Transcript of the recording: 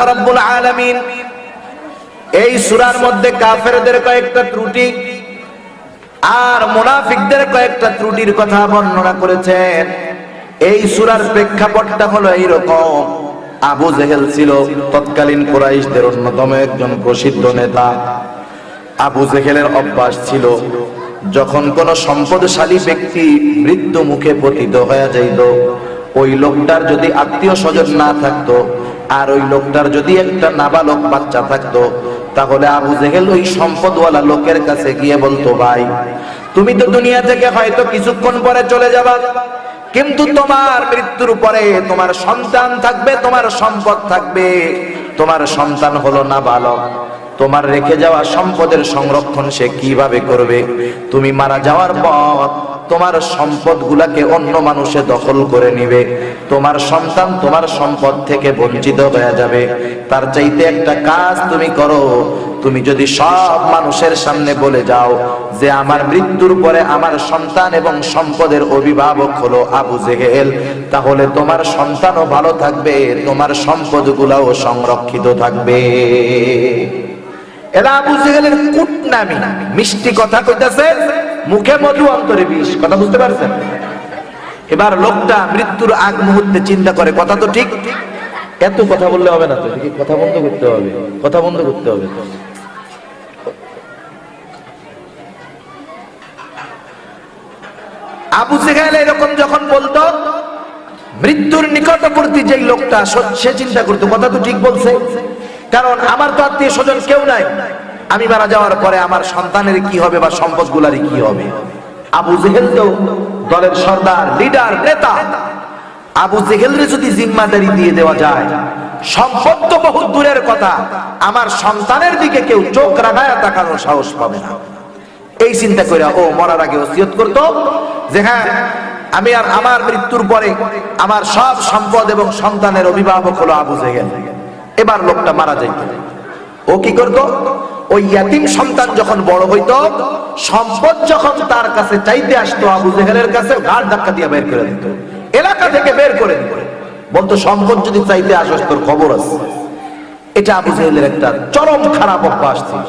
আল্লাহ রাব্বুল আলামিন এই সূরার মধ্যে কাফেরদের কয়েকটা ত্রুটি আর মুনাফিকদের কয়েকটা ত্রুটির কথা বর্ণনা করেছেন। এই সূরার প্রেক্ষাপটটা হলো এইরকম, আবু জেহেল ছিল তৎকালীন কুরাইশদের অন্যতম একজন প্রসিদ্ধ নেতা। আবু জেহেলের অভ্যাস ছিল, যখন কোন সম্পদশালী ব্যক্তি মৃত্যু মুখে পতিত হয়ে যাইত, ওই লোকটার যদি আত্মীয় স্বজন না থাকতো আর ওই লোকটার যদি একটা নাবালক বাচ্চা থাকতো, তাহলে আবু জেহেল ওই সম্পদওয়ালা লোকের কাছে গিয়ে বলতো, ভাই তুমি তো দুনিয়া থেকে হয়তো কিছুক্ষণ পরে চলে যাবা, কিন্তু তোমার মৃত্যুর পরে তোমার সন্তান থাকবে, তোমার সম্পদ থাকবে। তোমার সন্তান হলো নাবালক, তোমার রেখে যাওয়া সম্পদের সংরক্ষণ সে কিভাবে করবে? তুমি মারা যাওয়ার পর তোমার সম্পদগুলাকে অন্য মানুষে দখল করে নিবে, তোমার সন্তান তোমার সম্পদ থেকে বঞ্চিত হয়ে যাবে। তার চাইতে একটা কাজ তুমি করো, তুমি যদি সব মানুষের সামনে বলে যাও যে আমার মৃত্যুর পরে আমার সন্তান এবং সম্পদের অভিভাবক হলো আবু জেহেল, তাহলে তোমার সন্তানও ভালো থাকবে, তোমার সম্পদগুলাও সংরক্ষিত থাকবে। এরা আবু জেহেলের কুটনামি, মিষ্টি কথা কইতাছে, মুখে মধু অন্তরে বিষ। কথা বুঝতে পারছেন? এবার লোকটা মৃত্যুর আগ মুহূর্তে চিন্তা করে, কথা তো ঠিক, এত কথা বললে হবে না তো, কথা বন্ধ করতে হবে, কথা বন্ধ করতে হবে। আবু জেহেল এরকম যখন বলতো, মৃত্যুর নিকটবর্তী যেই লোকটা সে চিন্তা করতো, কথা তো ঠিক বলছে, কারণ আমার তো আত্মীয় স্বজন কেউ নাই, আমি মারা যাওয়ার পরে আমার সন্তানের কি হবে বা সম্পদগুলারই কি হবে? আবু জেহেল তো দলের সর্দার, লিডার, নেতা। আবু জেহেলরে যদি জিম্মাদারি দিয়ে দেওয়া যায়, সম্পদ তো বহুত দূরের কথা, আমার সন্তানের দিকে কেউ চোখ রাঙায় তাকানোর সাহস পাবে না। এই চিন্তা করে ও মরার আগে ওসিয়ত করতো যে হ্যাঁ, আমি আর আমার মৃত্যুর পরে আমার সব সম্পদ এবং সন্তানের অভিভাবক হলো আবু জেহেল। এবার লোকটা মারা যাইত, ও কি করতো? ওই ইয়াতিম সন্তান যখন বড় হইতো, সম্পদ যখন তার কাছে চাইতে আসতো, আবু জেহেলের কাছে ঘাড় ধাক্কা দিয়ে বের করে দিত, এলাকা থেকে বের করে দিত, বলতো সম্পদ যদি চাইতে আসস তোর খবর আছে। এটা আবু জেহেলের একটা চরম খারাপ অভ্যাস ছিল।